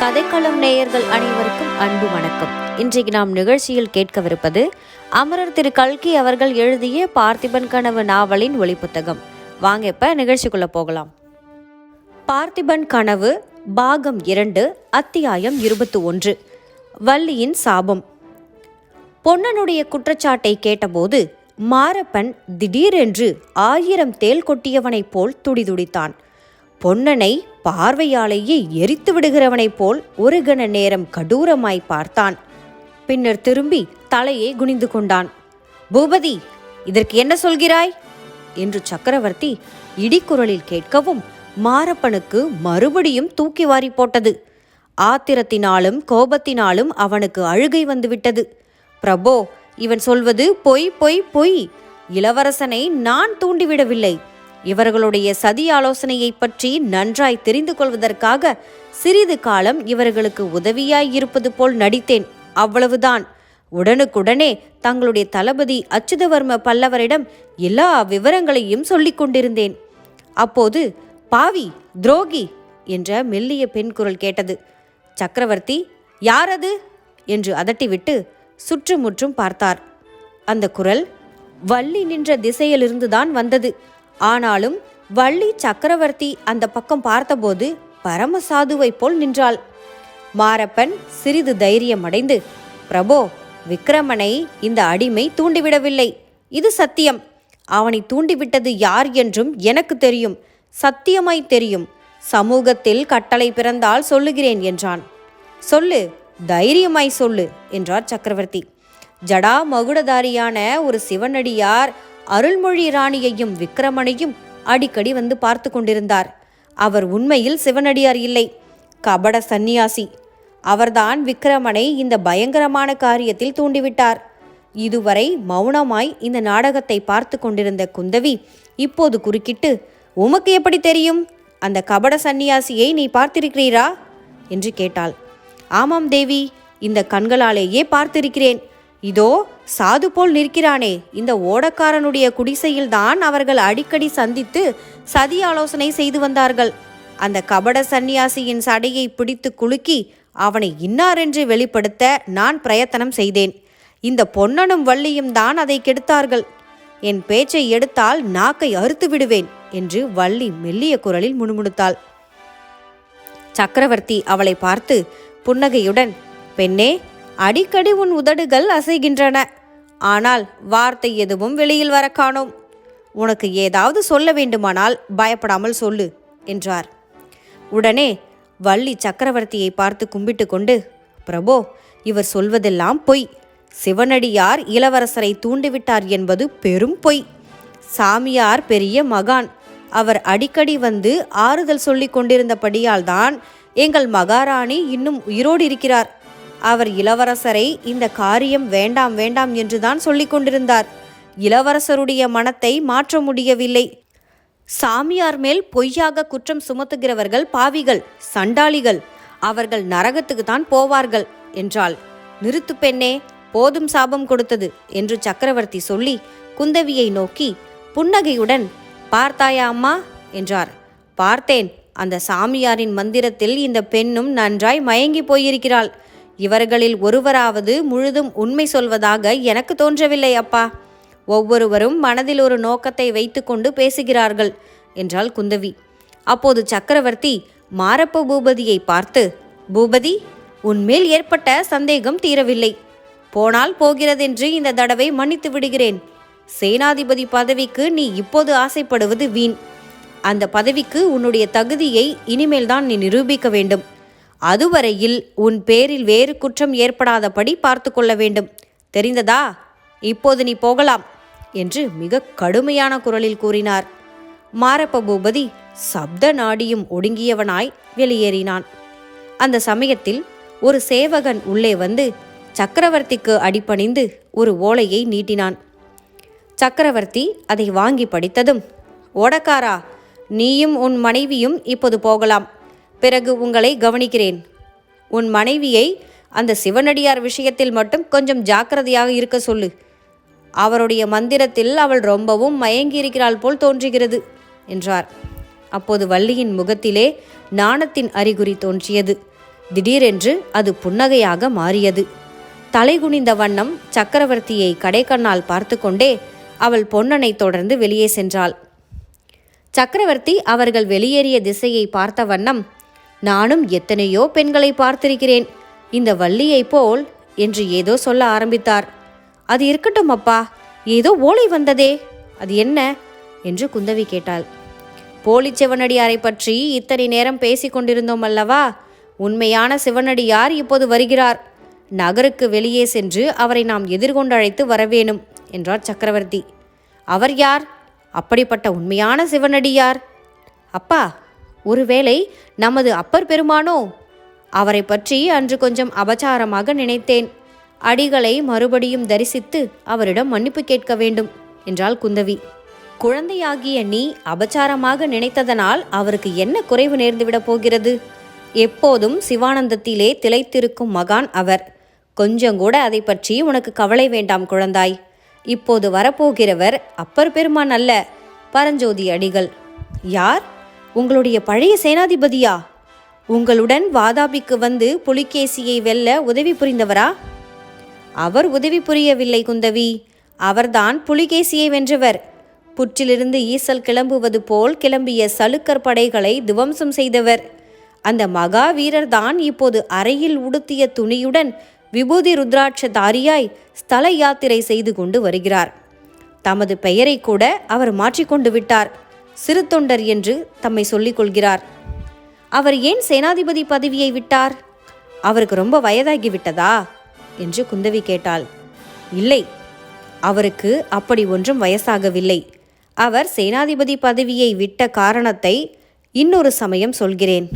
கதைக்களம் நேயர்கள் அனைவருக்கும் அன்பு வணக்கம். இன்றைக்கு நாம் நிகழ்ச்சியில் கேட்கவிருப்பது அமரர் திரு கல்கி அவர்கள் எழுதிய பார்த்திபன் கனவு நாவலின் ஒளிப்புத்தகம். வாங்க இப்ப நிகழ்ச்சிக்குள்ள போகலாம். பார்த்திபன் கனவு பாகம் 2, அத்தியாயம் 21. வள்ளியின் சாபம். பொன்னனுடைய குற்றச்சாட்டை கேட்டபோது மாரப்பன் திடீரென்று 1000 தேள் கொட்டியவனைப் போல் துடிதுடித்தான். பொன்னனை பார்வையாலேயே எரித்து விடுகிறவனைப் போல் ஒரு கண நேரம் கடூரமாய் பார்த்தான். பின்னர் திரும்பி தலையை குனிந்து கொண்டான். பூபதி, இதற்கு என்ன சொல்கிறாய் என்று சக்கரவர்த்தி இடிக்குரலில் கேட்கவும் மாரப்பனுக்கு மறுபடியும் தூக்கி வாரி போட்டது. ஆத்திரத்தினாலும் கோபத்தினாலும் அவனுக்கு அழுகை வந்துவிட்டது. பிரபோ, இவன் சொல்வது பொய் பொய் பொய். இளவரசனை நான் தூண்டிவிடவில்லை. இவர்களுடைய சதி ஆலோசனையை பற்றி நன்றாய் தெரிந்து கொள்வதற்காக சிறிது காலம் இவர்களுக்கு உதவியாய் இருப்பது போல் நடித்தேன், அவ்வளவுதான். உடனுக்குடனே தங்களுடைய தளபதி அச்சுதவர்ம பல்லவரிடம் எல்லா விவரங்களையும் சொல்லிக் கொண்டிருந்தேன். அப்போது பாவி, துரோகி என்ற மெல்லிய பெண் குரல் கேட்டது. சக்கரவர்த்தி, யாரது என்று அதட்டிவிட்டு சுற்றுமுற்றும் பார்த்தார். அந்த குரல் வள்ளி நின்ற திசையிலிருந்துதான் வந்தது. ஆனாலும் வள்ளி சக்கரவர்த்தி அந்த பக்கம் பார்த்தபோது பரமசாதுவை போல் நின்றாள். மாரப்பன் சிறிது தைரியம் அடைந்து, பிரபோ, விக்கிரமனை இந்த அடிமை தூண்டிவிடவில்லை, இது சத்தியம். அவனை தூண்டிவிட்டது யார் என்றும் எனக்கு தெரியும், சத்தியமாய் தெரியும். சமூகத்தில் கட்டளை பிறந்தால் சொல்லுகிறேன் என்றான். சொல்லு, தைரியமாய் சொல்லு என்றார் சக்கரவர்த்தி. ஜடா மகுடதாரியான ஒரு சிவனடியார் அருள்மொழி ராணியையும் விக்கிரமனையும் அடிக்கடி வந்து பார்த்து கொண்டிருந்தார். அவர் உண்மையில் சிவனடியார் இல்லை, கபட சந்நியாசி. அவர்தான் விக்கிரமனை இந்த பயங்கரமான காரியத்தில் தூண்டிவிட்டார். இதுவரை மௌனமாய் இந்த நாடகத்தை பார்த்து கொண்டிருந்த குந்தவி இப்போது குறுக்கிட்டு, உமக்கு எப்படி தெரியும்? அந்த கபட சந்நியாசியை நீ பார்த்திருக்கிறீரா என்று கேட்டாள். ஆமாம் தேவி, இந்த கண்களாலேயே பார்த்திருக்கிறேன். இதோ சாது போல் நிற்கிறானே, இந்த ஓடக்காரனுடைய குடிசையில்தான் அவர்கள் அடிக்கடி சந்தித்து சதி ஆலோசனை செய்து வந்தார்கள். அந்த கபட சந்நியாசியின் சடையை பிடித்து குலுக்கி அவனை இன்னாரென்று வெளிப்படுத்த நான் பிரயத்தனம் செய்தேன். இந்த பொன்னனும் வள்ளியும் தான் அதை கெடுத்தார்கள். என் பேச்சை எடுத்தால் நாக்கை அறுத்து விடுவேன் என்று வள்ளி மெல்லிய குரலில் முணுமுணுத்தாள். சக்கரவர்த்தி அவளை பார்த்து புன்னகையுடன், பெண்ணே, அடிக்கடி உன் உதடுகள் அசைகின்றன, ஆனால் வார்த்தை எதுவும் வெளியில் வர காணோம். உனக்கு ஏதாவது சொல்ல வேண்டுமானால் பயப்படாமல் சொல்லு என்றார். உடனே வள்ளி சக்கரவர்த்தியை பார்த்து கும்பிட்டு கொண்டு, பிரபோ, இவர் சொல்வதெல்லாம் பொய். சிவனடியார் இளவரசரை தூண்டிவிட்டார் என்பது பெரும் பொய். சாமியார் பெரிய மகான். அவர் அடிக்கடி வந்து ஆறுதல் சொல்லிக் கொண்டிருந்தபடியால் தான் எங்கள் மகாராணி இன்னும் உயிரோடு இருக்கிறார். அவர் இளவரசரை இந்த காரியம் வேண்டாம் வேண்டாம் என்றுதான் சொல்லிக் கொண்டிருந்தார். இளவரசருடைய மனத்தை மாற்ற முடியவில்லை. சாமியார் மேல் பொய்யாக குற்றம் சுமத்துகிறவர்கள் பாவிகள், சண்டாளிகள். அவர்கள் நரகத்துக்கு தான் போவார்கள் என்றாள். நிறுத்து பெண்ணே, போதும் சாபம் கொடுத்தது என்று சக்கரவர்த்தி சொல்லி குந்தவியை நோக்கி புன்னகையுடன், பார்த்தாயா அம்மா என்றார். பார்த்தேன். அந்த சாமியாரின் மந்திரத்தில் இந்த பெண்ணும் நன்றாய் மயங்கி போயிருக்கிறாள். இவர்களில் ஒருவராவது முழுதும் உண்மை சொல்வதாக எனக்கு தோன்றவில்லை அப்பா. ஒவ்வொருவரும் மனதில் ஒரு நோக்கத்தை வைத்து கொண்டு பேசுகிறார்கள் என்றாள் குந்தவி. அப்போது சக்கரவர்த்தி மாரப்ப பூபதியை பார்த்து, பூபதி, உன்மேல் ஏற்பட்ட சந்தேகம் தீரவில்லை. போனால் போகிறதென்று இந்த தடவை மன்னித்து விடுகிறேன். சேனாதிபதி பதவிக்கு நீ இப்போது ஆசைப்படுவது வீண். அந்த பதவிக்கு உன்னுடைய தகுதியை இனிமேல்தான் நீ நிரூபிக்க வேண்டும். அதுவரையில் உன் பேரில் வேறு குற்றம் ஏற்படாதபடி பார்த்து கொள்ள வேண்டும். தெரிந்ததா? இப்போது நீ போகலாம் என்று மிக கடுமையான குரலில் கூறினார். மாரப்ப பூபதி சப்த நாடியும் ஒடுங்கியவனாய் வெளியேறினான். அந்த சமயத்தில் ஒரு சேவகன் உள்ளே வந்து சக்கரவர்த்திக்கு அடிபணிந்து ஒரு ஓலையை நீட்டினான். சக்கரவர்த்தி அதை வாங்கி படித்ததும், ஓடக்காரா, நீயும் உன் மனைவியும் இப்போது போகலாம். பிறகு உங்களை கவனிக்கிறேன். உன் மனைவியை அந்த சிவனடியார் விஷயத்தில் மட்டும் கொஞ்சம் ஜாக்கிரதையாக இருக்க சொல்லு. அவருடைய மந்திரத்தில் அவள் ரொம்பவும் மயங்கியிருக்கிறாள் போல் தோன்றுகிறது என்றார். அப்போது வள்ளியின் முகத்திலே நாணத்தின் அறிகுறி தோன்றியது. திடீரென்று அது புன்னகையாக மாறியது. தலைகுனிந்த வண்ணம் சக்கரவர்த்தியை கடைக்கண்ணால் பார்த்து கொண்டே அவள் பொன்னனை தொடர்ந்து வெளியே சென்றாள். சக்கரவர்த்தி அவர்கள் வெளியேறிய திசையை பார்த்த வண்ணம், நானும் எத்தனையோ பெண்களை பார்த்திருக்கிறேன், இந்த வள்ளியைப் போல் என்று ஏதோ சொல்ல ஆரம்பித்தார். அது இருக்கட்டும் அப்பா, ஏதோ ஓலை வந்ததே, அது என்ன என்று குந்தவி கேட்டாள். போலி சிவனடியாரை பற்றி இத்தனை நேரம் பேசிக் கொண்டிருந்தோம் அல்லவா? உண்மையான சிவனடியார் இப்போது வருகிறார். நகருக்கு வெளியே சென்று அவரை நாம் எதிர்கொண்டு அழைத்து வரவேணும் என்றார் சக்கரவர்த்தி. அவர் யார்? அப்படிப்பட்ட உண்மையான சிவனடியார்? அப்பா, ஒருவேளை நமது அப்பர் பெருமானோ? அவரை பற்றி அன்று கொஞ்சம் அபச்சாரமாக நினைத்தேன். அடிகளை மறுபடியும் தரிசித்து அவரிடம் மன்னிப்பு கேட்க வேண்டும் என்றாள் குந்தவி. குழந்தையாகிய நீ அபச்சாரமாக நினைத்ததனால் அவருக்கு என்ன குறைவு நேர்ந்துவிடப் போகிறது? எப்போதும் சிவானந்தத்திலே திளைத்திருக்கும் மகான் அவர். கொஞ்சம் கூட அதை பற்றி உனக்கு கவலை வேண்டாம் குழந்தாய். இப்போது வரப்போகிறவர் அப்பர் பெருமான் அல்ல, பரஞ்சோதி அடிகள். யார்? உங்களுடைய பழைய சேனாதிபதியா? உங்களுடன் வாதாபிக்கு வந்து புலிகேசியை வெல்ல உதவி புரிந்தவரா? அவர் உதவி புரியவில்லை குந்தவி, அவர்தான் புலிகேசியை வென்றவர். புற்றிலிருந்து ஈசல் கிளம்புவது போல் கிளம்பிய சலுக்கர் படைகளை துவம்சம் செய்தவர். அந்த மகா வீரர்தான் இப்போது அறையில் உடுத்திய துணியுடன் விபூதி ருத்ராட்ச தாரியாய் ஸ்தல யாத்திரை செய்து கொண்டு வருகிறார். தமது பெயரை கூட அவர் மாற்றிக்கொண்டு விட்டார். சிறு தொண்டர் என்று தம்மை சொல்லிக் கொள்கிறார். அவர் ஏன் சேனாதிபதி பதவியை விட்டார்? அவருக்கு ரொம்ப வயதாகிவிட்டதா என்று குந்தவி கேட்டாள். இல்லை, அவருக்கு அப்படி ஒன்றும் வயசாகவில்லை. அவர் சேனாதிபதி பதவியை விட்ட காரணத்தை இன்னொரு சமயம் சொல்கிறேன்.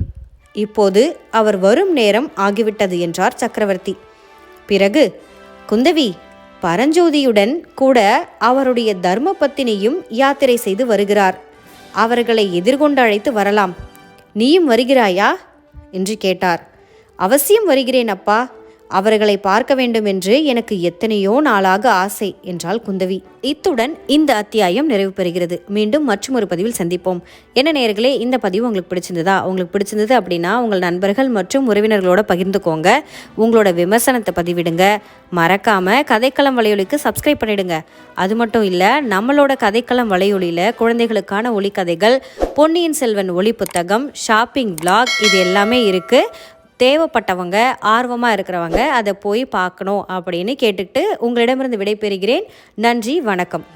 இப்போது அவர் வரும் நேரம் ஆகிவிட்டது என்றார் சக்கரவர்த்தி. பிறகு, குந்தவி, பரஞ்சோதியுடன் கூட அவருடைய தர்ம பத்தினியும் யாத்திரை செய்து வருகிறார். அவர்களை எதிர்கொண்டு அழைத்து வரலாம். நீயும் வருகிறாயா என்று கேட்டார். அவசியம் வருகிறேன் அப்பா. அவர்களை பார்க்க வேண்டும் என்று எனக்கு எத்தனையோ நாளாக ஆசை என்றாள் குந்தவி. இத்துடன் இந்த அத்தியாயம் நிறைவு பெறுகிறது. மீண்டும் மற்றொரு பதிவில் சந்திப்போம். என்ன நேயர்களே, இந்த பதிவு உங்களுக்கு பிடிச்சிருந்ததா? உங்களுக்கு பிடிச்சிருந்தது அப்படின்னா உங்கள் நண்பர்கள் மற்றும் உறவினர்களோட பகிர்ந்துக்கோங்க. உங்களோட விமர்சனத்தை பதிவிடுங்க. மறக்காம கதைக்களம் வலையொலிக்கு சப்ஸ்கிரைப் பண்ணிடுங்க. அது மட்டும் இல்லை, நம்மளோட கதைக்களம் வலையொலியில் குழந்தைகளுக்கான ஒளிக்கதைகள், பொன்னியின் செல்வன் ஒளி புத்தகம், ஷாப்பிங் விளாக் இது எல்லாமே இருக்குது. தேவைப்பட்டவங்க, ஆர்வமாக இருக்கிறவங்க அதை போய் பார்க்கணும் அப்படின்னு கேட்டுக்கிட்டு உங்களிடமிருந்து விடைபெறுகிறேன். நன்றி, வணக்கம்.